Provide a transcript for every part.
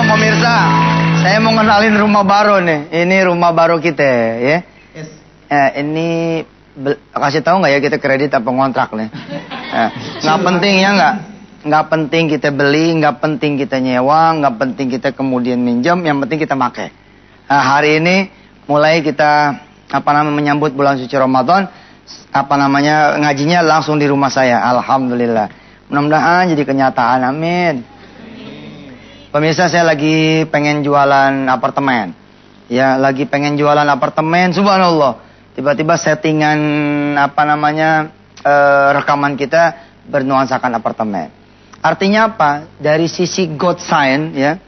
pemirsa, saya mau kenalin rumah baru nih. Ini rumah baru kita, ya. Yes. Ini kasih tahu nggak ya kita kredit apa ngontrak nih? Nggak penting ya nggak? Nggak penting kita beli, nggak penting kita nyewa, nggak penting kita kemudian minjem. Yang penting kita pakai. Nah, hari ini mulai kita menyambut bulan suci Ramadan. Ngajinya langsung di rumah saya. Alhamdulillah. Mudah-mudahan jadi kenyataan. Amin. Pemirsa, saya lagi pengen jualan apartemen. Ya, lagi pengen jualan apartemen. Subhanallah. Tiba-tiba settingan rekaman kita bernuansakan apartemen. Artinya apa? Dari sisi God sign, ya.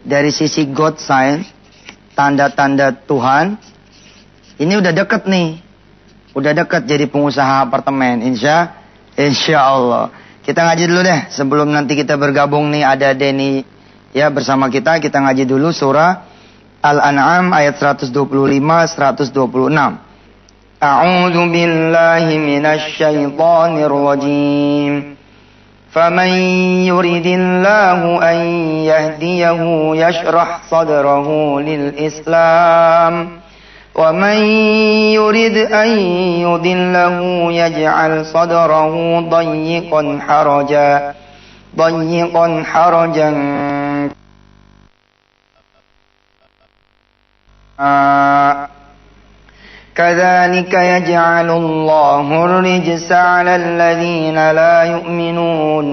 Dari sisi God sign, tanda-tanda Tuhan. Ini udah deket nih. Udah deket jadi pengusaha apartemen. Insya Allah. Kita ngaji dulu deh. Sebelum nanti kita bergabung nih ada Denny ya bersama kita. Kita ngaji dulu surah Al-An'am ayat 125-126. A'udzu billahi minasy syaithanir rajim. Faman yuridillahu an yahdiyahu yashrah sadrahu lil Islam. وَمَنْ يُرِدْ أَنْ يُضِلَّهُ يَجْعَلْ صَدْرَهُ ضَيِّقًا حَرَجًا كَذَلِكَ يَجْعَلُ اللَّهُ الرِّجْسَ عَلَى الَّذِينَ لَا يُؤْمِنُونَ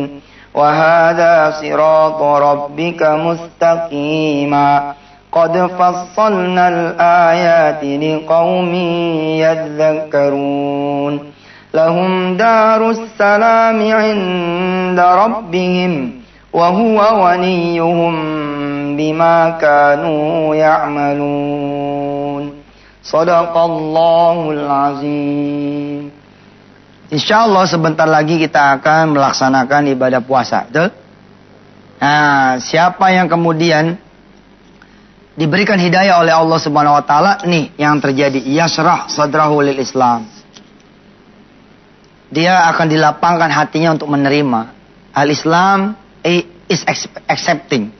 وَهَذَا صِرَاطُ رَبِّكَ مُسْتَقِيمًا قد فصلنا الآيات لقوم يذكرون لهم دار السلام عند ربهم وهو وليهم بما كانوا يعملون صدق الله العظيم. Insyaallah sebentar lagi kita akan melaksanakan ibadah puasa, betul? Nah, siapa yang kemudian diberikan hidayah oleh Allah Subhanahu wa taala, nih yang terjadi, yashrah sadrahu lil Islam. Dia akan dilapangkan hatinya untuk menerima. Al-Islam is accepting.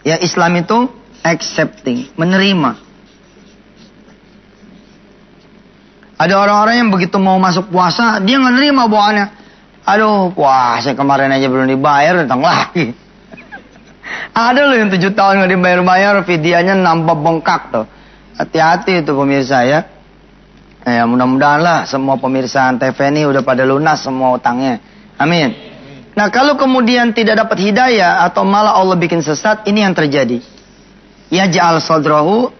Ya, Islam itu accepting, menerima. Ada orang-orang yang begitu mau masuk puasa, dia nggak nerima bawaannya. Aduh, puasa kemarin aja belum dibayar, datang lagi. Ada loh yang 7 tahun nggak dibayar-bayar, videonya nampak bengkak tuh. Hati-hati itu pemirsa ya. Ya mudah-mudahan lah semua pemirsa Antv ini udah pada lunas semua utangnya. Amin. Nah kalau kemudian tidak dapat hidayah atau malah Allah bikin sesat, ini yang terjadi. Ya ja'al sadrahu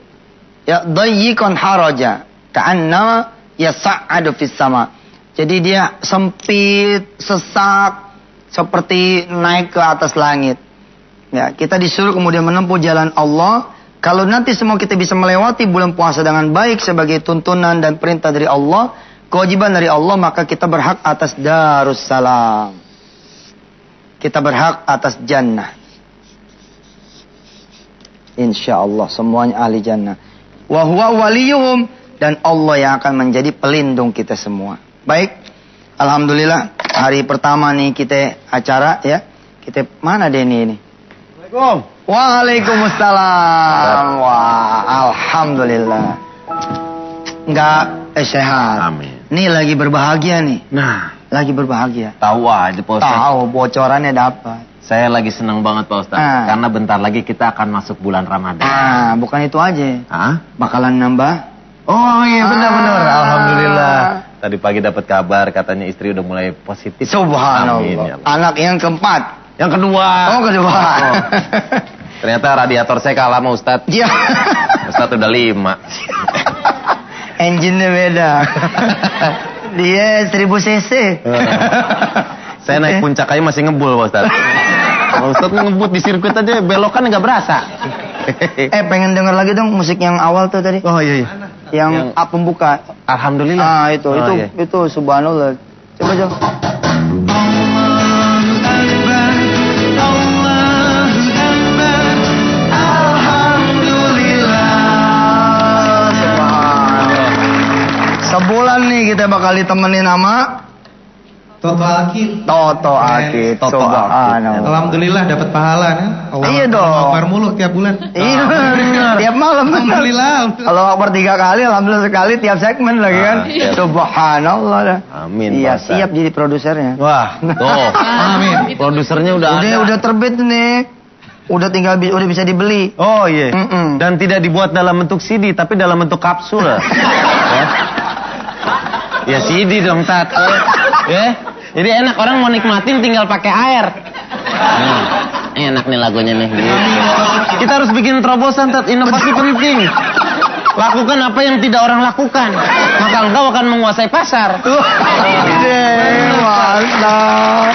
ya dayyiqan haraja ka'anna yas'adu fis sama. Jadi dia sempit, sesak, seperti naik ke atas langit. Ya, kita disuruh kemudian menempuh jalan Allah. Kalau nanti semua kita bisa melewati bulan puasa dengan baik sebagai tuntunan dan perintah dari Allah, kewajiban dari Allah, maka kita berhak atas Darussalam. Kita berhak atas jannah. Insya Allah semuanya ahli jannah. Wa huwa waliyuhum, dan Allah yang akan menjadi pelindung kita semua. Baik, alhamdulillah hari pertama nih kita acara ya. Kita mana Denny ini? Waalaikumsalam. Wah, alhamdulillah. Sehat. Amin. Nih lagi berbahagia nih. Nah, lagi berbahagia. Tahu aja Pak Ustaz. Tahu, bocorannya dapat. Saya lagi senang banget Pak Ustaz. Karena bentar lagi kita akan masuk bulan Ramadan. Bukan itu aja. Hah? Bakalan nambah. Oh iya benar-benar. Alhamdulillah. Tadi pagi dapat kabar katanya istri udah mulai positif. Subhanallah. Amin, ya Allah. Anak yang keempat. Yang kedua. Oh, kedua. Oh. Ternyata radiator saya kalah sama Ustadz. Iya. Ustadz udah 5. Engine-nya beda. Dia 1000 cc. Saya naik puncak aja masih ngebul Pak Ustadz. Kalau Ustadz ngebut di sirkuit aja belokan nggak berasa. Pengen denger lagi dong musik yang awal tuh tadi. Oh iya. Yang pembuka. Alhamdulillah. Itu subhanallah. Coba. Sebulan nih kita bakal ditemenin sama Toto Akid. Toto Akid. Toto Subhanallah. Alhamdulillah dapat pahala kan. Iya dong. Akbar mulu tiap bulan. Iya, tiap malam. Alhamdulillah. Kalau Akbar 3 kali, alhamdulillah sekali tiap segmen lagi kan. Subhanallah. Amin. Iya, Pak Ustadz. siap jadi produsernya. Wah, tuh. Amin. Produsernya udah ada. Udah terbit nih. Udah tinggal udah bisa dibeli. Oh iya. Mm-mm. Dan tidak dibuat dalam bentuk CD, tapi dalam bentuk kapsul. Ya, ya CD dong, Tat. Ya. Jadi enak, orang mau nikmatin tinggal pakai air. Enak nih lagunya nih. Kita harus bikin terobosan, Tat. Inovasi penting. Lakukan apa yang tidak orang lakukan, maka engkau akan menguasai pasar. Mantap.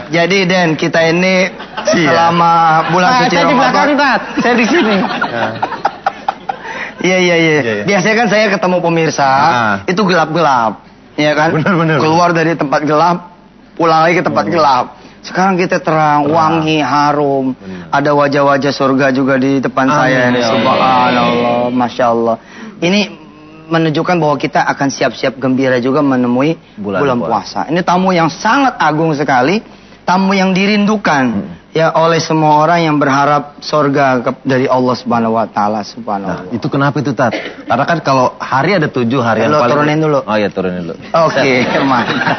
Jadi Den, kita ini selama bulan suci Saya di belakang, Ramadan. Tat. Saya di sini. Iya. Biasanya kan saya ketemu pemirsa, itu gelap-gelap. Iya kan? Benar. Keluar dari tempat gelap, pulang lagi ke tempat gelap. Sekarang kita terang, wangi, harum. Ada wajah-wajah surga juga di depan saya ini. Subhanallah, Masya Allah. Ini menunjukkan bahwa kita akan siap-siap gembira juga menemui bulan puasa. Ini tamu yang sangat agung sekali. Tamu yang dirindukan ya oleh semua orang yang berharap surga dari Allah Subhanahu wa taala. Subhanallah. Nah, itu kenapa itu, Tat? Karena kan kalau hari ada 7 hari yang Lo paling... turunin dulu. Oh iya, turunin dulu. Oke, mantap.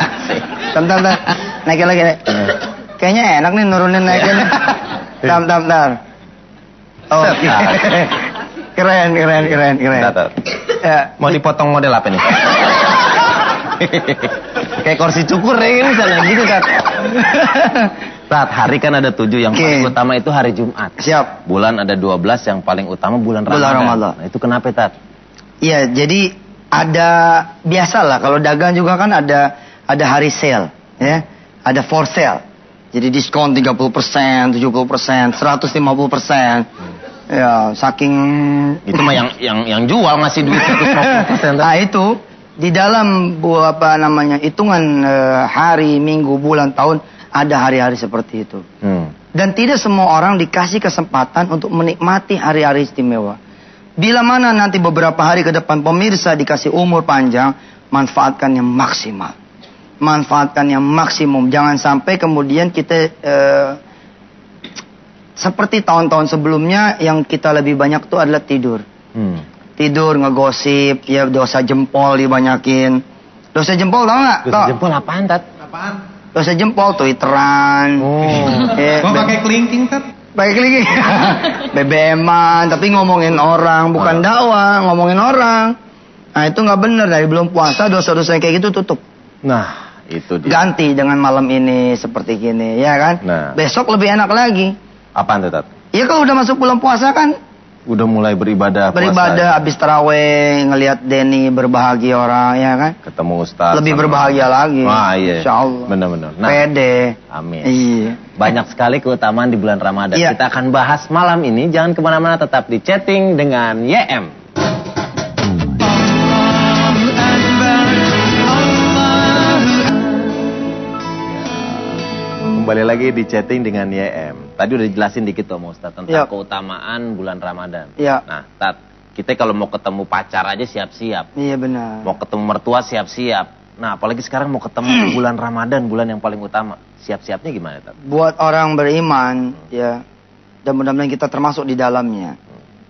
Bentar. Naikin lagi. Kayaknya enak nih nurunin naikin. Bentar. Oke. Keren. Tat. Ya, Mau dipotong model apa nih? Kayak kursi cukur ya ini sana gitu, Tat. Tat, hari kan ada 7, yang paling utama itu hari Jumat. siap. Bulan ada 12, yang paling utama bulan Ramadan. Nah, itu kenapa, Tat? Iya, jadi ada biasalah kalau dagang juga kan ada hari sale, ya. Ada for sale. Jadi diskon 30%, 70%, 150%. Ya, saking Itu mah yang jual ngasih duit 150%. Nah, itu di dalam hitungan hari, minggu, bulan, tahun ada hari-hari seperti itu. Dan tidak semua orang dikasih kesempatan untuk menikmati hari-hari istimewa. Bila mana nanti beberapa hari ke depan pemirsa dikasih umur panjang, manfaatkan yang maksimal. Manfaatkan yang maksimum. Jangan sampai kemudian kita seperti tahun-tahun sebelumnya yang kita lebih banyak tuh adalah tidur. Tidur, ngegosip, ya dosa jempol dibanyakin. Dosa jempol tau nggak? Dosa jempol apaan, Tat? Apaan? Dosa jempol twitteran. Pakai kelingking, Tat? Pakai kelingking. BBM-an, tapi ngomongin orang, bukan dakwah, ngomongin orang. Nah itu nggak benar, dari belum puasa dosa-dosa yang kayak gitu tutup. Nah, itu dia. Ganti dengan malam ini seperti gini, ya kan? Nah. Besok lebih enak lagi. Apaan tuh, Tat? Ya kalau udah masuk bulan puasa kan, Udah mulai beribadah beribadah habis taraweh, ngelihat Denny berbahagia orang, ya kan? ketemu Ustaz. Lebih berbahagia lagi. Wah, iya. Insya Allah. Benar-benar. Nah, Pede. amin. Iya. Banyak sekali keutamaan di bulan Ramadan. Iya. Kita akan bahas malam ini. Jangan kemana-mana, tetap di chatting dengan YM. Kembali lagi di chatting dengan YM. Tadi udah jelasin dikit tuh, Ustaz, tentang Iya. keutamaan bulan Ramadan. Iya. Nah, Tat, kita kalau mau ketemu pacar aja siap-siap. Iya benar. Mau ketemu mertua siap-siap. Nah, apalagi sekarang mau ketemu bulan Ramadan, bulan yang paling utama. Siap-siapnya gimana, Tat? Buat orang beriman, ya, dan mudah-mudahan kita termasuk di dalamnya.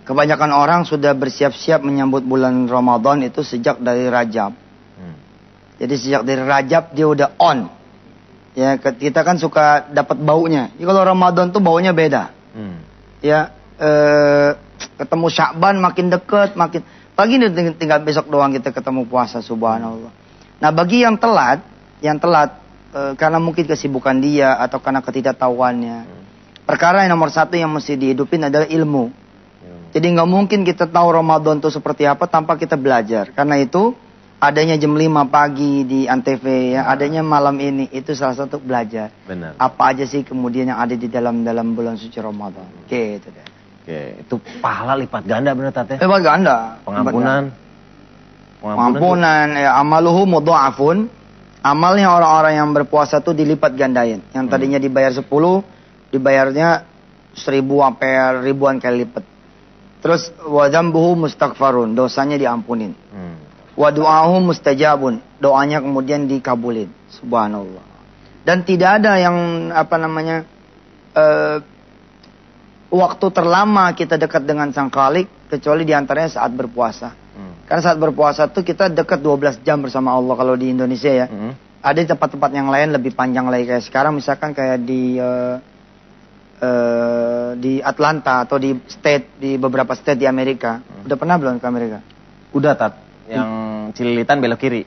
Kebanyakan orang sudah bersiap-siap menyambut bulan Ramadan itu sejak dari Rajab. Jadi sejak dari Rajab dia udah on. Ya, kita kan suka dapat baunya. Ya, kalau Ramadan tuh baunya beda. Ya, ketemu Sya'ban makin deket, makin pagi ini tinggal besok doang kita ketemu puasa, subhanallah. Nah, bagi yang telat karena mungkin kesibukan dia atau karena ketidaktahuannya. Perkara yang nomor satu yang mesti dihidupin adalah ilmu. Jadi nggak mungkin kita tahu Ramadan itu seperti apa tanpa kita belajar. Karena itu adanya jam 5 pagi di Antv, ya, adanya malam ini itu salah satu belajar. Benar. Apa aja sih kemudian yang ada di dalam bulan suci Ramadan. Gitu deh. Oke, itu pahala lipat ganda bener, Tat, ya? Hebat ganda. Pengampunan, ya, amaluhu mudha'afun. Amalnya orang-orang yang berpuasa tuh dilipat gandain. Yang tadinya dibayar 10, dibayarnya 1000 sampai ribuan kali lipat. Terus wa dzambuhu mustaghfarun, dosanya diampunin. Wa du'ahu mustajabun, doanya kemudian dikabulin. Subhanallah. Dan tidak ada yang waktu terlama kita dekat dengan Sang Khalik kecuali diantaranya saat berpuasa. Karena saat berpuasa tuh kita dekat 12 jam bersama Allah kalau di Indonesia ya. Ada di tempat-tempat yang lain lebih panjang lagi kayak sekarang misalkan kayak di Atlanta atau di beberapa state di Amerika. Udah pernah belum ke Amerika? Udah Tat, yang Cililitan belok kiri.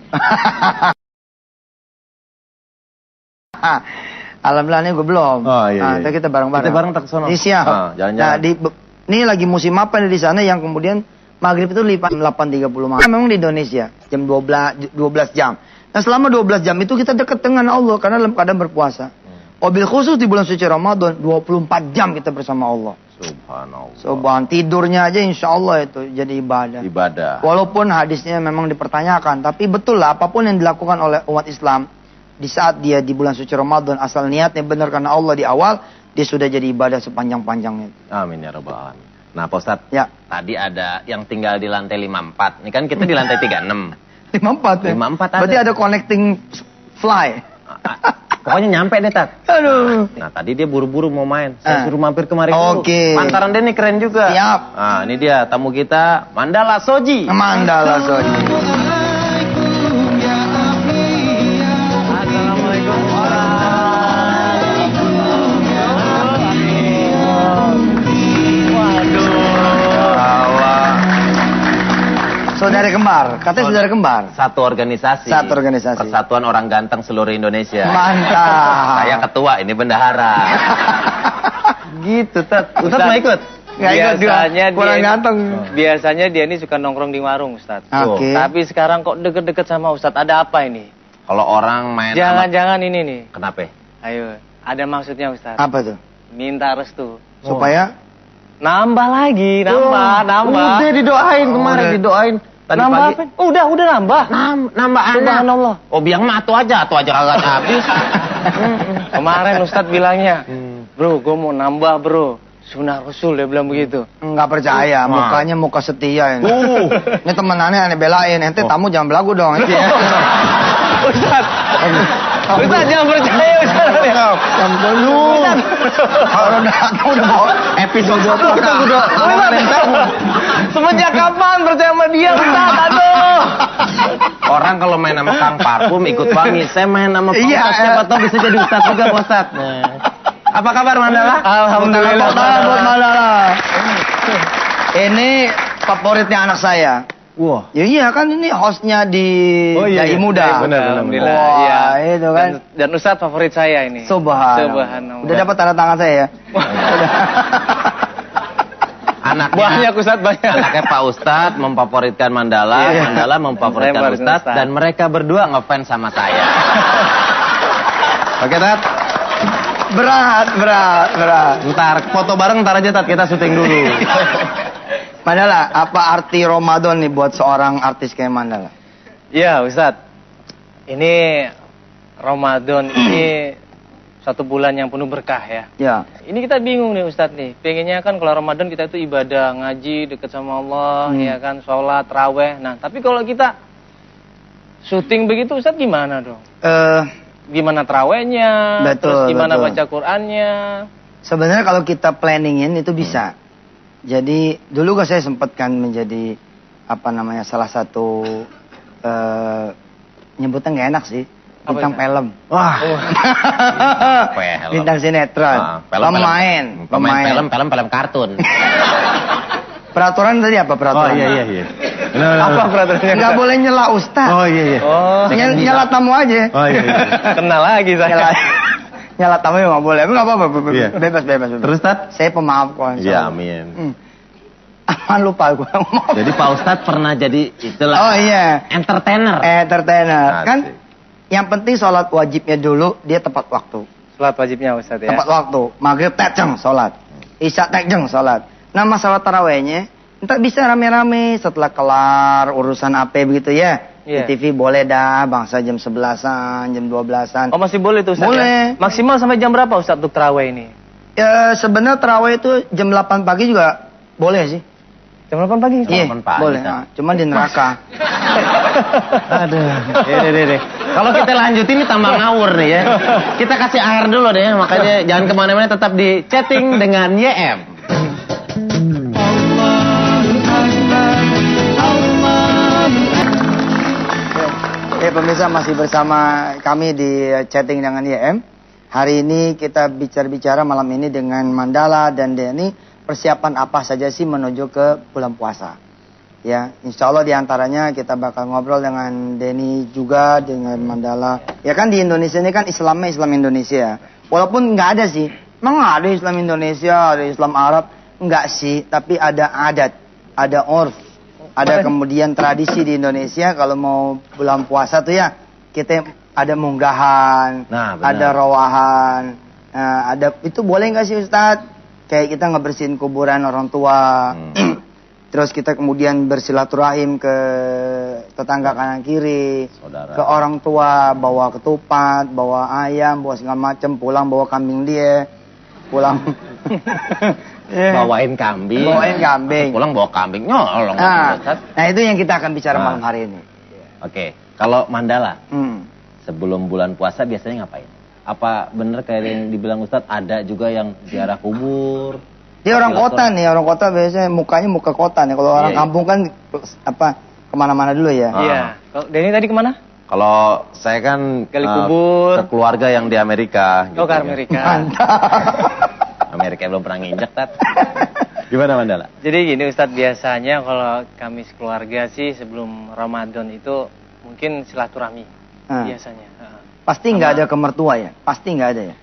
Alhamdulillah ini gue belum. Oh, iya, iya. Ntar kita bareng-bareng. Kita bareng tak ke sono. Ini siap. Jalan-jalan. Nah, ini lagi musim apa nih di sana yang kemudian maghrib itu 8.30 malam. Memang di Indonesia jam 12 jam. Nah selama 12 jam itu kita dekat dengan Allah karena dalam keadaan berpuasa. Wabil khusus di bulan suci Ramadan 24 jam kita bersama Allah. Subhanallah. Tidurnya aja insya Allah itu jadi ibadah. Walaupun hadisnya memang dipertanyakan, tapi betul lah apapun yang dilakukan oleh umat Islam di saat dia di bulan suci Ramadan asal niatnya benar karena Allah di awal, dia sudah jadi ibadah sepanjang-panjangnya. Amin ya rabbal alamin. Nah Pak Ustadz, ya. Tadi ada yang tinggal di lantai 54. Ini kan kita di lantai 36. 54 ya? 54 ada. Berarti ada connecting fly. Pokoknya nyampe deh Tat. Aduh. Nah tadi dia buru-buru mau main. Saya suruh mampir kemari dulu. Oke. Pantaran dia nih keren juga. Siap. Nah ini dia tamu kita Mandala Soji. Mandala Soji. Assalamualaikum. Saudara kembar, katanya saudara kembar. Satu organisasi. Persatuan Orang Ganteng seluruh Indonesia. Mantap. Saya ketua, ini bendahara. Gitu, Tat. Ustadz mau ikut? Nggak ikut Biasanya juga, kurang ganteng. Biasanya dia ini suka nongkrong di warung, Ustadz. Oke. Tapi sekarang kok deket-deket sama Ustadz, ada apa ini? Kalau orang main Jangan-jangan ini nih. Kenapa? Ayo, ada maksudnya Ustadz. Apa tuh? Minta restu. Supaya? Nambah lagi, nambah. Udah didoain kemarin, didoain. Tadi nambah pagi. apa? Udah nambah. Nambah anak. Subhanallah. Oh biang mah atu aja kagak habis. Kemarin Ustadz bilangnya, bro, gue mau nambah bro. Sunnah Rasul, dia bilang begitu. Enggak percaya, mukanya muka setia ini. Ini temenannya aneh belain, ente tamu jangan belagu dong. Ustadz jangan percaya Ustadz. Kalau udah bawa episode kita udah Semenjak kapan percaya sama dia Ustadz? Aduh. Orang kalau main sama Kang Parfum ikut wangi. Saya main sama Pak Ustadz, siapa tahu bisa jadi Ustadz juga Pak Ustadz. Apa kabar Mandala? Alhamdulillah. Buat Mandala. Ini favoritnya anak saya. Wah. Ya iya kan ini hostnya di Dai Muda. Benar. Alhamdulillah. Wah, Iya. itu kan. Dan Ustadz favorit saya ini. Subhanallah. Udah dapat tanda tangan saya ya. Banyak Ustadz, banyak. Anaknya Pak Ustadz memfavoritkan Mandala, Mandala memfavoritkan Ustadz, dan mereka berdua ngefans sama saya. Oke Tat? Berat. Ntar foto bareng ntar aja Tat, kita syuting dulu. Mandala, apa arti Ramadan nih buat seorang artis kayak Mandala? Iya Ustadz. Ini Ramadan ini satu bulan yang penuh berkah ya. Ya. Ini kita bingung nih Ustadz nih. Pengennya kan kalau Ramadan kita itu ibadah, ngaji, dekat sama Allah, ya kan, sholat, raweh. Nah, tapi kalau kita syuting begitu Ustadz gimana dong? Gimana terawihnya? Terus gimana baca Qur'annya? Sebenarnya kalau kita planningin itu bisa. Jadi dulu saya sempat kan menjadi salah satu nyebutnya nggak enak sih. Bintang film. Wah. Bintang sinetron. Pemain film kartun. Peraturan tadi apa peraturan? Oh iya. Apa peraturannya? Nggak boleh nyela Ustadz. Oh iya. Oh, nyela tamu aja. Oh iya. kenal lagi saya. Nyela tamu nggak boleh. Nggak apa-apa. Iya. Bebas. Terus Tat? Saya pemaaf kok. Iya amin. Aman lupa gue. Jadi Pak Ustadz pernah jadi itulah. Oh iya. Entertainer. Kan yang penting sholat wajibnya dulu dia tepat waktu. Sholat wajibnya Ustadz ya. Tepat waktu. Maghrib tekjeng sholat. Isya tekjeng sholat. Nah masalah tarawehnya, entar bisa rame-rame setelah kelar urusan AP begitu ya. Iya. Di TV boleh dah, bangsa jam 11-an, jam 12-an. Oh masih boleh tuh Ustadz? Boleh. Ya? Maksimal sampai jam berapa Ustadz untuk taraweh ini? Ya sebenarnya taraweh itu jam 8 pagi juga boleh sih. Jam 8 pagi. Iya, 8 pagi, boleh. Ustaz. Nah, cuman di neraka. Aduh. Deh. Kalau kita lanjutin ini tambah ngawur nih ya. Kita kasih air dulu deh, makanya jangan kemana-mana, tetap di chatting dengan YM. Pemirsa masih bersama kami di chatting dengan YM. Hari ini kita bicara malam ini dengan Mandala dan Denny. Persiapan apa saja sih menuju ke bulan puasa? Ya, insya Allah diantaranya kita bakal ngobrol dengan Denny juga, dengan Mandala. Ya kan di Indonesia ini kan Islamnya Islam Indonesia. Walaupun nggak ada sih. Memang ada Islam Indonesia, ada Islam Arab. Nggak sih, tapi ada adat, ada urf. Ada kemudian tradisi di Indonesia kalau mau bulan puasa tuh ya kita ada munggahan, Nah, benar. ada rawahan, ada itu boleh nggak sih Ustadz? Kayak kita ngebersihin kuburan orang tua, terus kita kemudian bersilaturahim ke tetangga kanan kiri, Saudara. ke orang tua, bawa ketupat, bawa ayam, bawa segala macam, pulang bawa kambing dia, pulang. Bawain kambing. Bawain kambing. Pulang bawa kambing nyolong. Nah itu yang kita akan bicara malam hari ini. Oke, kalau Mandala Hmm. sebelum bulan puasa biasanya ngapain? Apa bener kayak yang dibilang Ustadz ada juga yang ziarah kubur? Dia orang kota nih, orang kota biasanya mukanya muka kota nih. Kalau orang Iya. kampung kan kemana-mana dulu ya. Iya. Kalau Denny tadi kemana? Kalau saya kan Gali kubur. ke keluarga yang di Amerika. Oh, ke Amerika. Amerika belum pernah nginjek, Tat. Gimana Mandala? Jadi gini Ustadz, biasanya kalau kami sekeluarga sih sebelum Ramadan itu mungkin silaturahmi biasanya. Pasti nggak ada ke mertua ya? Pasti nggak ada ya?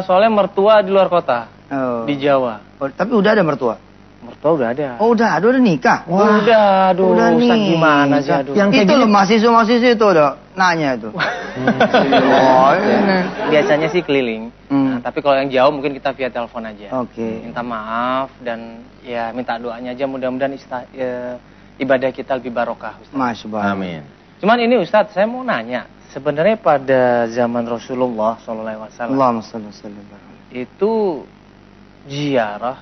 Soalnya mertua di luar kota, Oh. di Jawa. Oh, tapi udah ada mertua? Mertua udah ada. Oh udah nikah? Udah, aduh, Udah Ustadz nih. gimana sih, aduh. Yang kayak itu gini- loh mahasiswa itu udah nanya itu. Oh, ini. Biasanya sih keliling. Hmm. Nah, tapi kalau yang jauh mungkin kita via telepon aja. Oke. Minta maaf dan ya minta doanya aja, mudah-mudahan ibadah kita lebih barokah, Ustadz. Masya Allah. Amin. Cuman ini Ustadz, saya mau nanya, sebenarnya pada zaman Rasulullah SAW Allahumma shalli wa sallim. itu ziarah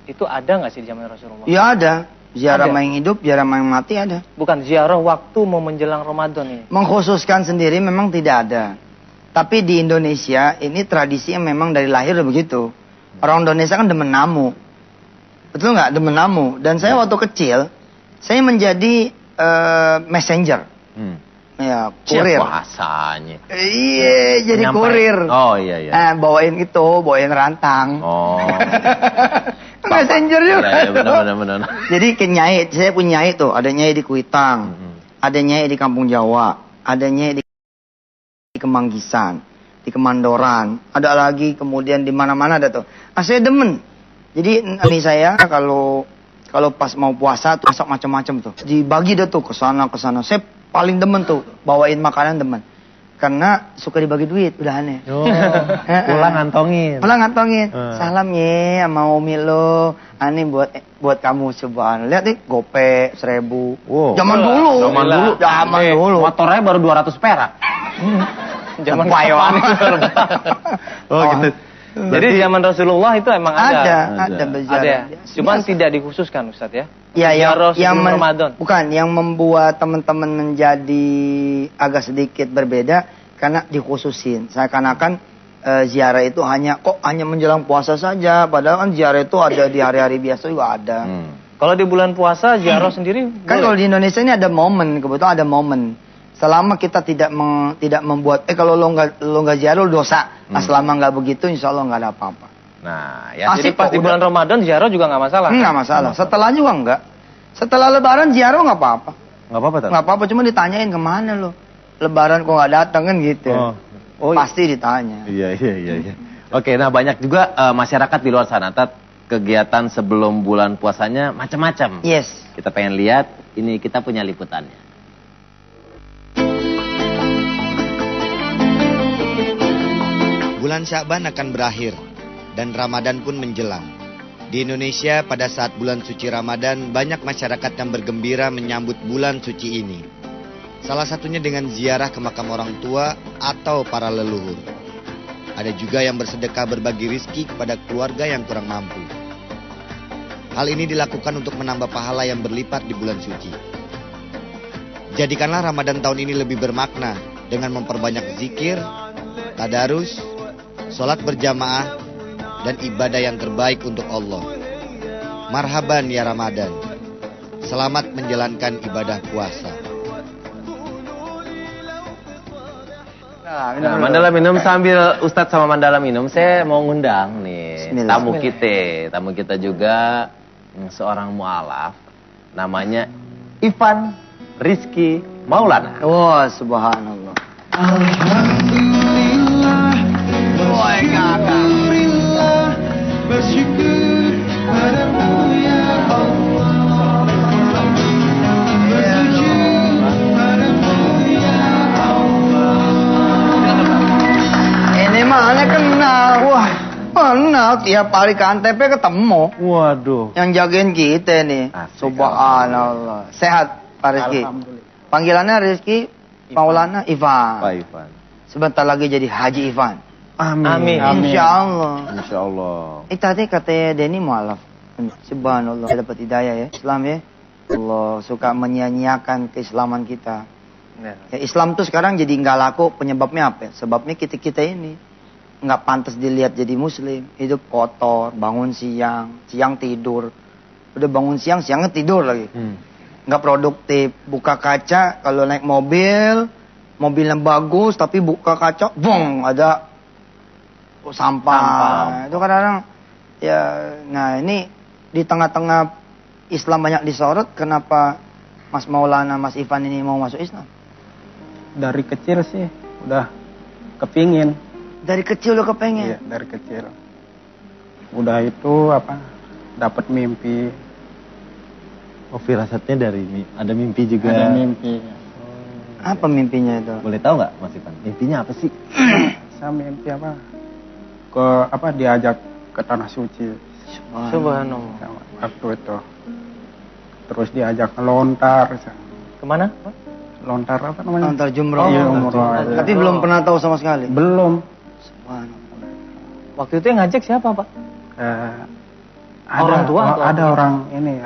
itu ada nggak sih di zaman Rasulullah? Ya ada. Ziarah Ada. main hidup, ziarah main mati ada. Bukan ziarah waktu mau menjelang Ramadan ini. Mengkhususkan sendiri memang tidak ada. Tapi di Indonesia ini tradisi yang memang dari lahir udah begitu. Orang Indonesia kan demen namu. Betul nggak? Demen namu. Dan saya waktu kecil, saya menjadi messenger. Ya, kurir. Puasanya. Iya, jadi Nyampe. kurir. Oh iya. Bawain bawain rantang. Oh. Messenger juga. Iya, benar. Jadi ke nyai, saya punya nyai tuh. Ada nyai di Kuitang. Ada nyai di Kampung Jawa. Ada nyai di Kemanggisan. Di Kemandoran. Ada lagi kemudian di mana-mana ada tuh. Saya demen. Jadi ini saya kalau pas mau puasa tuh masak macam-macam tuh. Dibagi dah tuh ke sana. Saya paling demen tuh bawain makanan demen. Karena suka dibagi duit, udah aneh. Oh. Pulang ngantongin. Pulang ngantongin. Salam ye sama umi lo. Ani buat kamu cobaan. Lihat nih, gope 1.000. Wow. Zaman dulu. Zaman dulu. Motornya baru 200 perak. Zaman Payoan. Oh gitu. Jadi di zaman Rasulullah itu emang ada. Ada berziarah. Ada ya. Biasa. Cuman tidak dikhususkan Ustadz ya. Ya, Ziarah sebelum men- Ramadan. Bukan, yang membuat teman-teman menjadi agak sedikit berbeda karena dikhususin. Seakan-akan ziarah itu hanya menjelang puasa saja, padahal kan ziarah itu ada di hari-hari biasa juga ada. Kalau di bulan puasa ziarah sendiri Kan boleh? kalau di Indonesia ini ada momen, kebetulan ada momen. Selama kita tidak membuat kalau lo nggak ziarah lo dosa. Nah, selama nggak begitu, insya Allah nggak ada apa-apa. Nah, ya Asik Jadi pas kok, di udah. bulan Ramadan ziarah juga nggak masalah. Nggak masalah. Setelah juga nggak. Setelah Lebaran ziarah nggak apa-apa. nggak apa-apa Tat? Nggak apa-apa, cuma ditanyain kemana lo. Lebaran kok nggak datang kan gitu. Oh, Pasti ditanya. Iya. Oke, nah banyak juga masyarakat di luar sana, Tat, kegiatan sebelum bulan puasanya macam-macam. Yes. Kita pengen lihat, ini kita punya liputannya. Bulan Sya'ban akan berakhir dan Ramadan pun menjelang. Di Indonesia pada saat bulan suci Ramadan banyak masyarakat yang bergembira menyambut bulan suci ini. Salah satunya dengan ziarah ke makam orang tua atau para leluhur. Ada juga yang bersedekah berbagi rizki kepada keluarga yang kurang mampu. Hal ini dilakukan untuk menambah pahala yang berlipat di bulan suci. Jadikanlah Ramadan tahun ini lebih bermakna dengan memperbanyak zikir, tadarus, sholat berjamaah, dan ibadah yang terbaik untuk Allah. Marhaban ya Ramadan. Selamat menjalankan ibadah puasa. Nah, Mandala minum sambil Ustadz sama Mandala minum, saya mau ngundang nih Bismillah. tamu kita juga seorang mualaf, namanya Ivan Rizky Maulana. Wah, subhanallah. Alhamdulillah, Woi, kakak. Alhamdulillah, bersyukur padamu ya Allah. Bersujud padamu ya Allah. Ini mana kenal? Wah, kenal. Tiap hari ke Antep ketemu. Waduh. Yang jagain kita nih. Asik, Subhanallah. Sehat, Pak Rizky. Alhamdulillah. Panggilannya Rizky Maulana Ivan. Pak Ivan. Sebentar lagi jadi Haji Ivan. Amin. Insya Allah. Insya Allah. Tadi katanya Denny mualaf. Subhanallah. Dia dapat hidayah ya. Islam ya. Allah suka menyia-nyiakan keislaman kita. Ya, Islam tuh sekarang jadi nggak laku. Penyebabnya apa? Sebabnya kita ini nggak pantas dilihat jadi muslim. Hidup kotor, bangun siang, siang tidur. Udah bangun siang, siangnya tidur lagi. Nggak produktif. Buka kaca, kalau naik mobil, mobilnya bagus, tapi buka kaca, bong, ada sampah. Itu kadang-kadang, ya, nah ini di tengah-tengah Islam banyak disorot, kenapa Mas Maulana, Mas Ivan ini mau masuk Islam? Dari kecil sih udah kepingin. Dari kecil udah kepengen. Iya, dari kecil. Udah itu dapat mimpi. Oh, firasatnya dari ada mimpi juga. Ada mimpi. Apa mimpinya itu? Boleh tahu nggak, Mas Ivan? Mimpinya apa sih? Saya mimpi diajak ke tanah suci. Subhanallah. Waktu itu. Terus diajak lontar. Kemana? Lontar apa namanya? Antar jumroh. Iya, umroh. Tapi belum pernah tahu sama sekali. Belum. Subhanallah. Waktu itu yang ngajak siapa, Pak? Ada Orang tua atau ada orang ini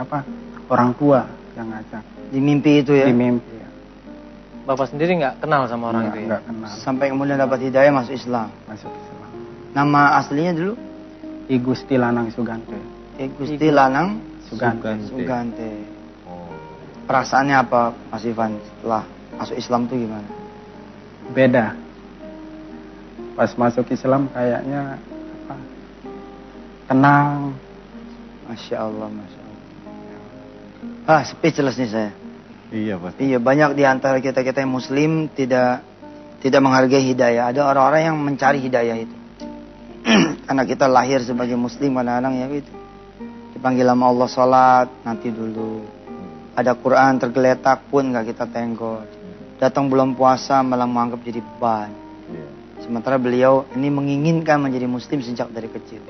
orang tua yang ngajak Di mimpi itu ya. di mimpi. Bapak sendiri nggak kenal sama orang itu ya? Nggak kenal. Sampai kemudian dapat hidayah masuk Islam. Masuk Islam. Nama aslinya dulu? I Gusti Lanang Sugante. Gusti Lanang Sugante. Sugante. Oh. Perasaannya apa Mas Ivan setelah masuk Islam tuh gimana? Beda. Pas masuk Islam kayaknya tenang. Masya Allah, Masya Allah. Speechless nih saya. Iya, Pak. Iya, banyak di antara kita yang muslim tidak menghargai hidayah. Ada orang-orang yang mencari hidayah itu. Karena kita lahir sebagai muslim kadang-kadang ya gitu. Dipanggil sama Allah sholat, nanti dulu. Ada Quran tergeletak pun nggak kita tenggok. Datang bulan puasa malah menganggap jadi beban. Iya. Sementara beliau ini menginginkan menjadi muslim sejak dari kecil.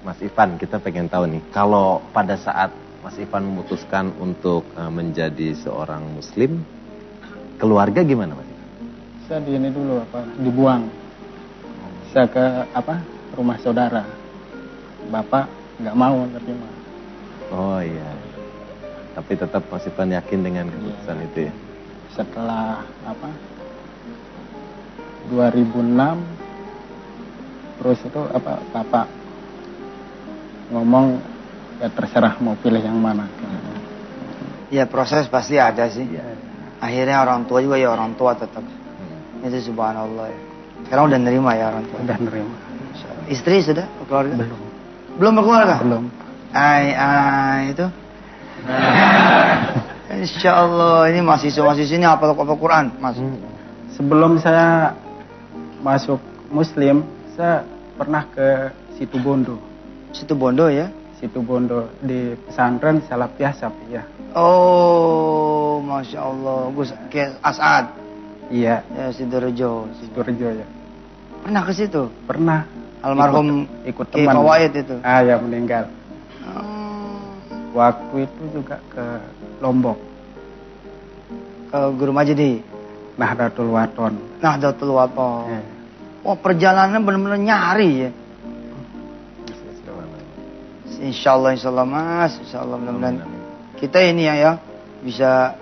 Mas Ivan, kita pengen tahu nih, kalau pada saat Mas Ivan memutuskan untuk menjadi seorang muslim, keluarga gimana, Mas Ivan? Saya di ini dulu dibuang. Saya ke rumah saudara. Bapak nggak mau terima. Oh iya. Tapi tetap Mas Ivan yakin dengan keputusan itu ya? Setelah 2006 terus itu Bapak ngomong ya terserah mau pilih yang mana. Ya proses pasti ada sih. Akhirnya orang tua juga ya orang tua tetap. Itu subhanallah ya. Sekarang udah nerima ya orang tua. Udah nerima. Istri sudah berkeluarga? Belum. Belum berkeluarga? Belum. Itu. Insya Allah ini mahasiswa ini apa Quran masuk. Sebelum saya masuk Muslim, saya pernah ke Situ Bondo. Situ Bondo ya? Situ Bondo di pesantren Salafiyah Safiyah. Oh, Masya Allah. Gus As'ad. Iya, Ya, Sidorejo. Sidorejo ya. Pernah ke situ? Pernah. Almarhum ikut Ki teman. Fawaid itu. Ya meninggal. Oh, Waktu itu juga ke Lombok, ke Guru Majdi. Nahdlatul Wathon. Nahdlatul Wathon. Ya. Oh, perjalanan benar-benar nyari ya. Insya Allah Mas, Insya Allah mudah-mudahan kita ini ya bisa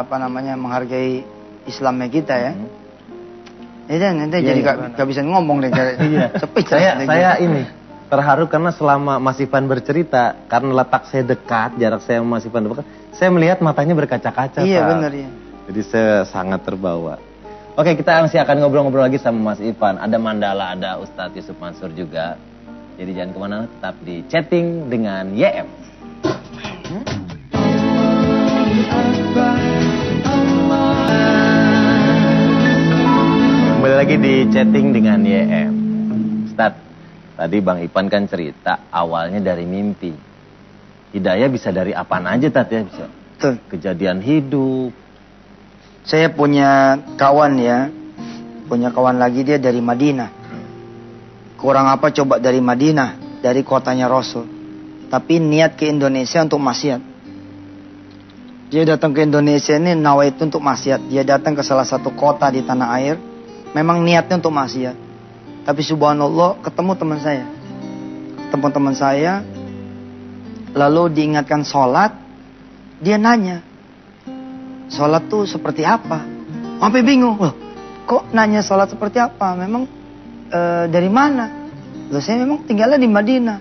apa namanya menghargai Islamnya kita ya. Nanti jadi gak bisa ngomong deh. Iya. Saya ini terharu karena selama Mas Ivan bercerita, karena letak saya dekat, jarak saya sama Mas Ivan dekat, saya melihat matanya berkaca-kaca. Iya Pak. benar ya. Jadi saya sangat terbawa. Oke, kita masih akan ngobrol-ngobrol lagi sama Mas Ivan. Ada Mandala, ada Ustadz Yusuf Mansur juga. Jadi jangan kemana, tetap di chatting dengan YM. Kembali lagi di chatting dengan YM. Ustadz, tadi Bang Ivan kan cerita awalnya dari mimpi. Hidayah bisa dari apaan aja, Tat ya? Bisa Betul. kejadian hidup. Saya punya kawan ya, punya kawan lagi dia dari Madinah. Kurang apa coba dari Madinah, dari kotanya Rasul. Tapi niat ke Indonesia untuk maksiat. Dia datang ke Indonesia ini nawaitu untuk maksiat. Dia datang ke salah satu kota di tanah air, memang niatnya untuk maksiat. Tapi subhanallah ketemu teman saya. Ketemu teman saya, lalu diingatkan sholat, dia nanya. Sholat tuh seperti apa? Sampai bingung. Loh, kok nanya sholat seperti apa? Memang dari mana? Loh, saya memang tinggalnya di Madinah.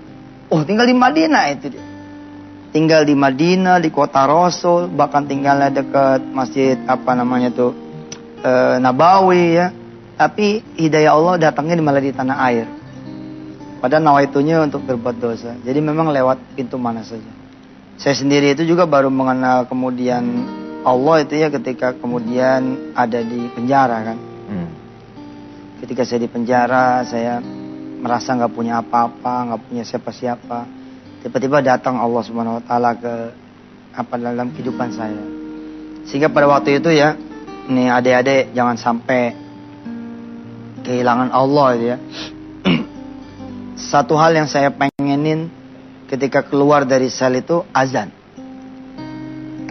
Oh, tinggal di Madinah itu dia. Tinggal di Madinah, di kota Rasul. Bahkan tinggalnya dekat masjid apa namanya tuh Nabawi ya. Tapi hidayah Allah datangnya malah di tanah air. Padahal nawaitunya untuk berbuat dosa. Jadi memang lewat pintu mana saja. Saya sendiri itu juga baru mengenal kemudian Allah itu ya ketika kemudian ada di penjara kan. Ketika saya di penjara, saya merasa nggak punya apa-apa, nggak punya siapa-siapa. Tiba-tiba datang Allah Subhanahu Wa Taala ke dalam kehidupan saya. Sehingga pada waktu itu ya, nih adik-adik jangan sampai kehilangan Allah ya. Satu hal yang saya pengenin ketika keluar dari sel itu azan.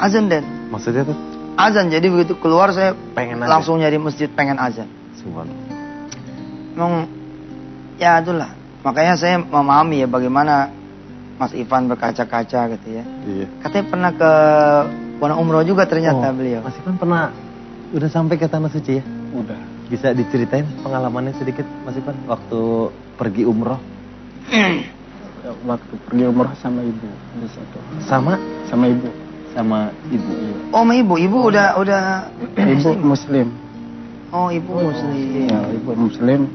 Azan Den. Maksudnya tuh? Azan, jadi begitu keluar saya Pengen azan. langsung nyari masjid pengen azan. Subhanallah. Memang ya itulah. Makanya saya memahami ya bagaimana Mas Ivan berkaca-kaca gitu ya. Iya. Katanya pernah ke Pondok Umroh juga ternyata beliau. Mas Ivan pernah udah sampai ke Tanah Suci ya? Udah. Bisa diceritain pengalamannya sedikit Mas Ivan waktu pergi umroh? Waktu pergi umroh sama ibu di situ. Sama Sama ibu. Oh, sama ibu udah Ibu Muslim. Oh, ibu muslim. Ya, ibu Muslim.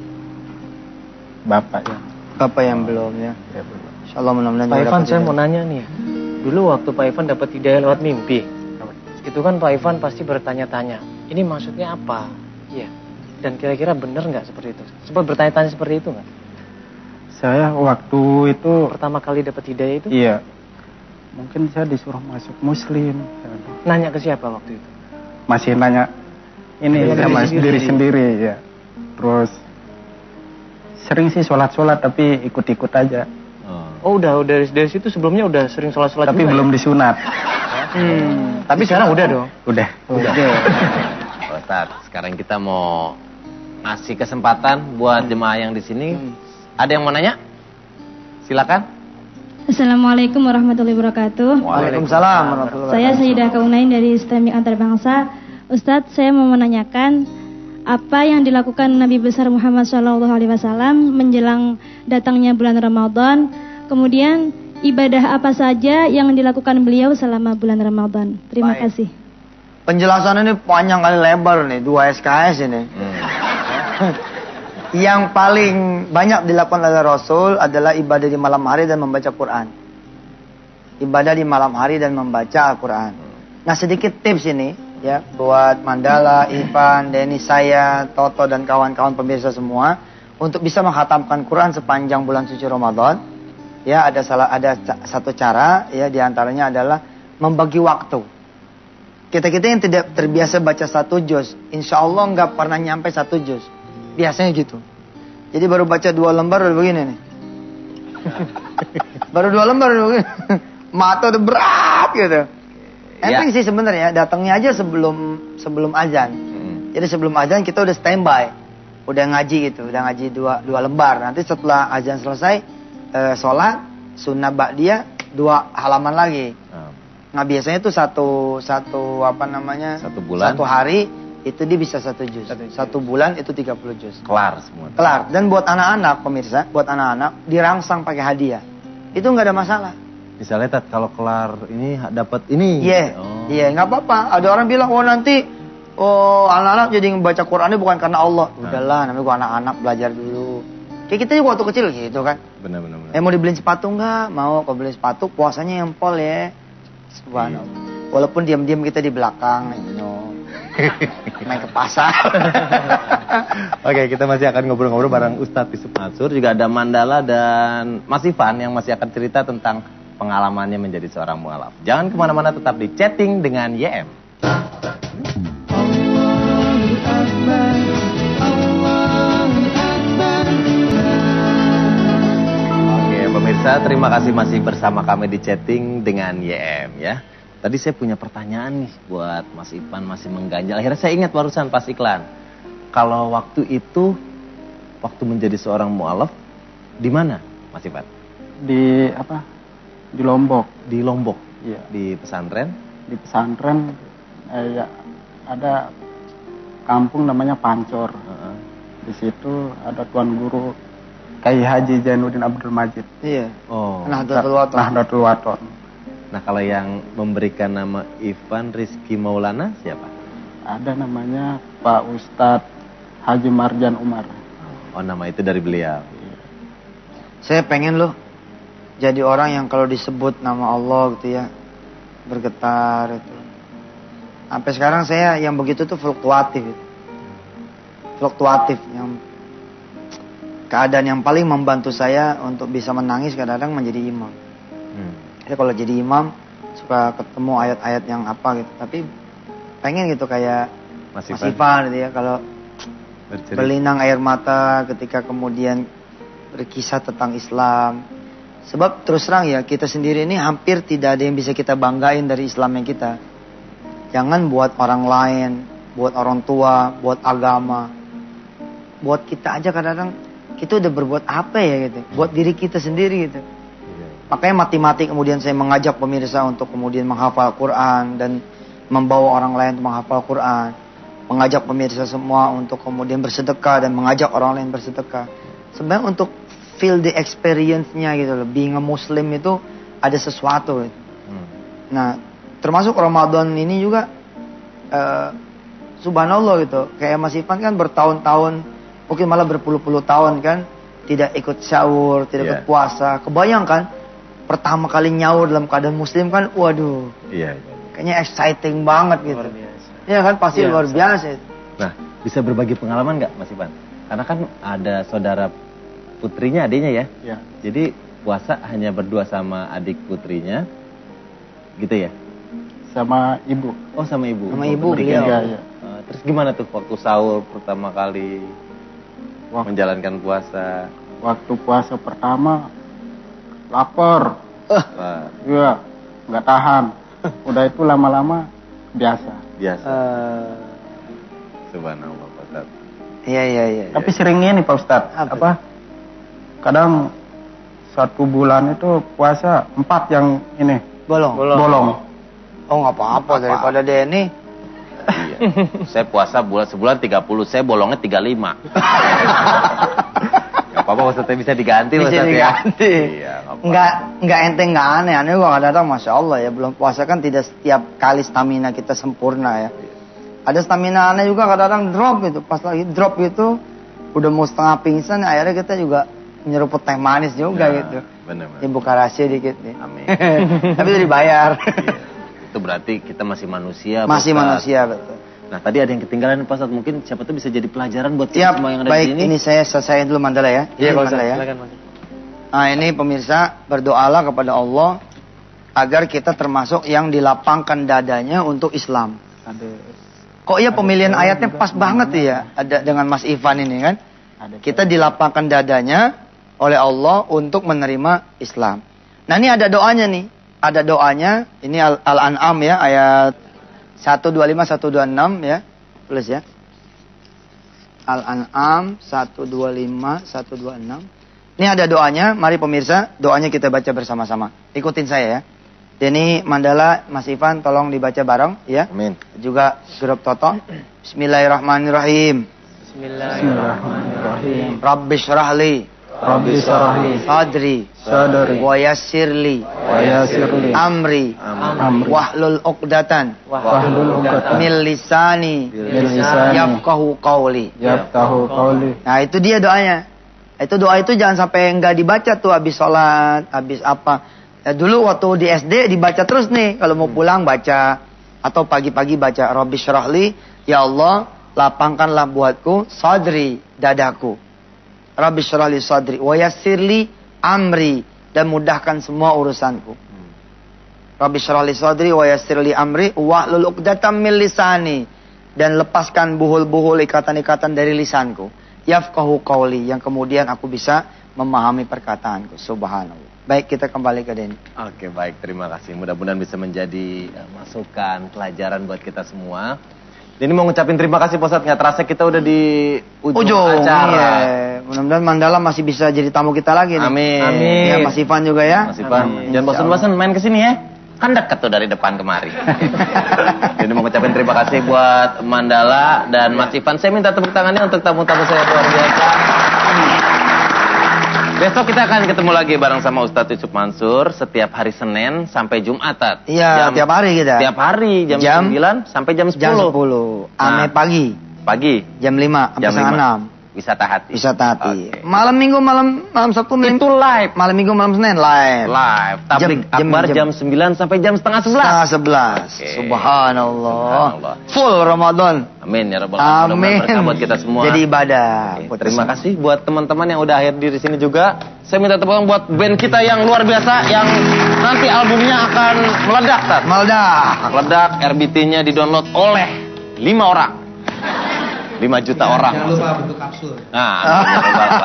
Bapak ya. Bapak yang belum ya. Ya belum. Insyaallah mudah-mudahan Pak juga Ivan, dapat saya hidayah. mau nanya nih. Dulu waktu Pak Ivan dapat hidayah lewat mimpi, itu kan Pak Ivan pasti bertanya-tanya, ini maksudnya apa? Iya. Dan kira-kira benar nggak seperti itu? Sempat bertanya-tanya seperti itu nggak? Saya waktu itu Pertama kali dapat hidayah itu, iya. Mungkin saya disuruh masuk Muslim. nanya ke siapa waktu itu? Masih nanya ini Nanya sama diri diri sendiri. sendiri ya. Terus sering sih sholat-sholat tapi ikut-ikut aja. Oh, udah dari situ sebelumnya udah sering sholat-sholat Tapi juga, belum ya? disunat. Tapi sekarang udah dong. Udah. Ustaz, sekarang kita mau ngasih kesempatan buat jemaah yang di sini. Ada yang mau nanya? Silakan. Assalamualaikum warahmatullahi wabarakatuh. Waalaikumsalam warahmatullahi Saya wabarakatuh. Sayyidah Kaunain dari Islamic Antarbangsa. Ustadz, saya mau menanyakan apa yang dilakukan Nabi besar Muhammad SAW menjelang datangnya bulan Ramadan. Kemudian ibadah apa saja yang dilakukan beliau selama bulan Ramadan. Terima Baik. kasih. Penjelasan ini panjang kali lebar nih, 2 SKS ini. Yang paling banyak dilakukan oleh Rasul adalah ibadah di malam hari dan membaca Quran. Ibadah di malam hari dan membaca Al-Quran. Nah, sedikit tips ini ya buat Mandala, Ivan, Denny, saya, Toto dan kawan-kawan pemirsa semua untuk bisa menghatamkan Quran sepanjang bulan suci Ramadan. Ya, ada satu cara ya diantaranya adalah membagi waktu. Kita-kita yang tidak terbiasa baca 1 juz, insya Allah nggak pernah nyampe 1 juz. Biasanya gitu. Jadi baru baca 2 lembar udah begini nih. Baru 2 lembar udah begini. Mata udah berat gitu. Enteng sih sebenarnya, datangnya aja sebelum azan. Jadi sebelum azan kita udah standby. Udah ngaji gitu, udah ngaji 2 lembar. Nanti setelah azan selesai, sholat, sunnah ba'diyah 2 halaman lagi. Ah, Nah biasanya itu satu apa namanya? Satu bulan. Satu hari itu dia bisa 1 juz. 1 bulan itu 30 juz. kelar semua. Kelar. Dan buat anak-anak pemirsa, buat anak-anak dirangsang pakai hadiah. Itu nggak ada masalah. Misalnya Tat, kalau kelar ini dapat ini. Iya, Oh. iya nggak apa-apa. Ada orang bilang, nanti anak-anak jadi membaca Qurannya bukan karena Allah. Udahlah, namanya gua anak-anak belajar dulu. Kayak kita juga waktu kecil gitu kan. Benar. Mau dibeliin sepatu nggak? Mau. Kalau beli sepatu puasanya yang pol ya. Subhanallah. Walaupun diam-diam kita di belakang, main ke pasar. Oke, kita masih akan ngobrol-ngobrol bareng Ustadz Yusuf Mansur. Juga ada Mandala dan Mas Ivan yang masih akan cerita tentang pengalamannya menjadi seorang mualaf. Jangan kemana-mana, tetap di Chatting dengan YM. Allahu Akbar, Allahu Akbar. Oke, pemirsa, terima kasih masih bersama kami di Chatting dengan YM ya. Tadi saya punya pertanyaan nih buat Mas Ivan, masih mengganjal. Akhirnya saya ingat barusan pas iklan. Kalau waktu itu, waktu menjadi seorang mualaf, di mana Mas Ivan? Di Lombok. Di Lombok, Iya. di pesantren. Di pesantren ya, ada kampung namanya Pancor. Heeh. Di situ ada tuan guru Kiai Haji Zainuddin Abdul Majid. Iya. Oh. Nahdlatul Wathon. Nahdlatul Wathon. Nah, kalau yang memberikan nama Ivan Rizky Maulana siapa? Ada namanya Pak Ustadz Haji Marjan Umar. Oh, nama itu dari beliau. Saya pengen loh jadi orang yang kalau disebut nama Allah gitu ya bergetar itu. Sampai sekarang saya yang begitu tuh fluktuatif. Fluktuatif yang keadaan yang paling membantu saya untuk bisa menangis kadang-kadang menjadi imam. Saya kalau jadi imam suka ketemu ayat-ayat yang apa gitu, tapi pengen gitu kayak Mas Ivan gitu ya, kalau berlinang air mata ketika kemudian berkisah tentang Islam. Sebab terus terang ya, kita sendiri ini hampir tidak ada yang bisa kita banggain dari Islamnya kita. Jangan buat orang lain, buat orang tua, buat agama. Buat kita aja kadang-kadang kita udah berbuat apa ya gitu. Buat diri kita sendiri gitu. Makanya mati-mati kemudian saya mengajak pemirsa untuk kemudian menghafal Quran dan membawa orang lain untuk menghafal Quran. Mengajak pemirsa semua untuk kemudian bersedekah dan mengajak orang lain bersedekah. Sebenarnya untuk feel the experience-nya gitu loh. Being a Muslim itu ada sesuatu gitu. Nah, termasuk Ramadan ini juga subhanallah gitu. Kayak Mas Ivan kan bertahun-tahun, mungkin malah berpuluh-puluh tahun kan tidak ikut sahur, tidak ikut puasa. Kebayangkan pertama kali nyaur dalam keadaan Muslim kan, waduh. Iya. Kayaknya exciting banget gitu. Luar biasa. Iya kan, pasti Iya, luar biasa itu. Nah, bisa berbagi pengalaman nggak Mas Ivan? Karena kan ada saudara putrinya, adiknya ya. Ya. Jadi puasa hanya berdua sama adik putrinya, gitu ya? Sama ibu. Oh, sama ibu. Sama ibu, Berikan. beliau. Iya. Terus gimana tuh waktu sahur pertama kali menjalankan puasa? Waktu puasa pertama lapar. Wah, Iya, nggak tahan. Udah itu lama-lama biasa. biasa. Subhanallah, Pak Ustadz. Iya. Tapi sering ini Pak Ustadz. Apa? Kadang 1 bulan itu puasa 4 yang ini Bolong. bolong. Oh nggak apa-apa daripada Denny. Iya. Saya puasa sebulan 30, saya bolongnya 35. Gak apa-apa, maksudnya bisa diganti. Bisa Ustadz, diganti. Ya? Iya, gak apa-apa. Nggak enteng, nggak aneh. Aneh gua kadang-kadang Masya Allah ya, belum puasa kan tidak setiap kali stamina kita sempurna ya. Ada stamina aneh juga kadang-kadang drop gitu. Pas lagi drop gitu, udah mau setengah pingsan, akhirnya kita juga nyeruput teh manis juga Nah, gitu. bener-bener. Ya buka rahasia dikit nih. Amin. Tapi udah dibayar. Iya. Itu berarti kita masih manusia. Masih Pak Ustadz. manusia, betul. Nah, tadi ada yang ketinggalan Pak Ustadz. Mungkin siapa tuh bisa jadi pelajaran buat Siap, kita semua yang ada baik, di sini. ini saya selesaiin dulu Mandala ya. Iya, Ini Pak Mandala Ustadz. ya. Silakan, Mas. Nah ini pemirsa, berdoalah kepada Allah agar kita termasuk yang dilapangkan dadanya untuk Islam. Kok ya pemilihan ayatnya pas banget ya, ada dengan Mas Ivan ini kan. Kita dilapangkan dadanya oleh Allah untuk menerima Islam. Nah ini ada doanya nih. Ada doanya, ini Al-An'am ya, ayat 125, 126 ya. Tulis ya. Al-An'am 125, 126. Ini ada doanya, mari pemirsa, doanya kita baca bersama-sama. Ikutin saya ya. Ini mandala Mas Ivan tolong dibaca bareng ya. Amin. Juga grup Toto. Bismillahirrahmanirrahim. Bismillahirrahmanirrahim. Rabbi syrahli Rabbi syrahli sadri sadri wa yassirli wa yassirli amri amri wahlul uqdatan wahlul 'uqdatam min lisani min lisani yafqahu qawli. yafqahu qawli. Nah, itu dia doanya. Itu doa itu jangan sampai enggak dibaca tuh habis sholat, habis apa. Ya, dulu waktu di SD dibaca terus nih. Kalau mau pulang baca. Atau pagi-pagi baca. Rabbi syrahli, ya Allah, lapangkanlah buatku sadri, dadaku. Rabbi syrahli sadri, wa yassirli amri, dan mudahkan semua urusanku. Rabbi syrahli sadri, wa yassirli amri, wahlul uqdatam min lisani, dan lepaskan buhul-buhul ikatan-ikatan dari lisanku. Yafqahu qawli, yang kemudian aku bisa memahami perkataanku. Subhanallah. Baik, kita kembali ke Denny. Oke, baik, terima kasih. Mudah-mudahan bisa menjadi masukan, pelajaran buat kita semua. Denny mau ngucapin terima kasih Pak Ustadz, nggak terasa kita udah di ujung acara. Iya. Mudah-mudahan Mandala masih bisa jadi tamu kita lagi nih. Amin. Amin. Ya, Mas Ivan juga ya. Mas Ivan, Amin. jangan bosan-bosan main kesini ya. Kan dekat tuh dari depan kemari. Jadi mau ngucapin terima kasih buat Mandala dan Mas Ivan. Saya minta tepuk tangannya untuk tamu-tamu saya luar biasa. Besok kita akan ketemu lagi bareng sama Ustadz Yusuf Mansur setiap hari Senin sampai Jumat. Iya, tiap hari kita. Tiap hari jam 9 sampai jam 10. Jam 10. Ame pagi. Pagi. Jam 5 sampai Jam setengah 5. 6. Wisata hati. Wisata hati. Oke. Malam Minggu, malam Sabtu, Itu live. Malam Minggu, malam Senin live. Live. Tablik akbar jam 9 sampai jam setengah 11. Setengah 11. Oke. Subhanallah. Subhanallah. Full Ramadan. Amin ya rabbal alamin. Amin. Mudah-mudahan berkah buat kita semua. Jadi ibadah. Oke, buat terima kita kasih buat teman-teman yang udah hadir di sini juga. Saya minta tepuk tangan buat band kita yang luar biasa yang nanti albumnya akan meledak, Tat. semua. Meledak. Meledak, RBT-nya di-download oleh 5 orang. 5 juta orang. Jangan lupa bentuk kapsul. Nah,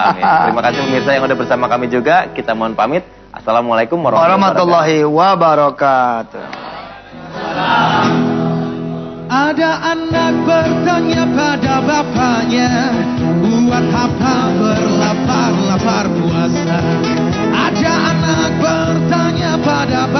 amin. Terima kasih pemirsa yang udah bersama kami juga. Kita mohon pamit. Assalamualaikum warahmatullahi Warahmatullahi wabarakatuh. Ada anak bertanya pada bapaknya, buat apa berlapar-lapar puasa? Ada anak bertanya pada bapaknya,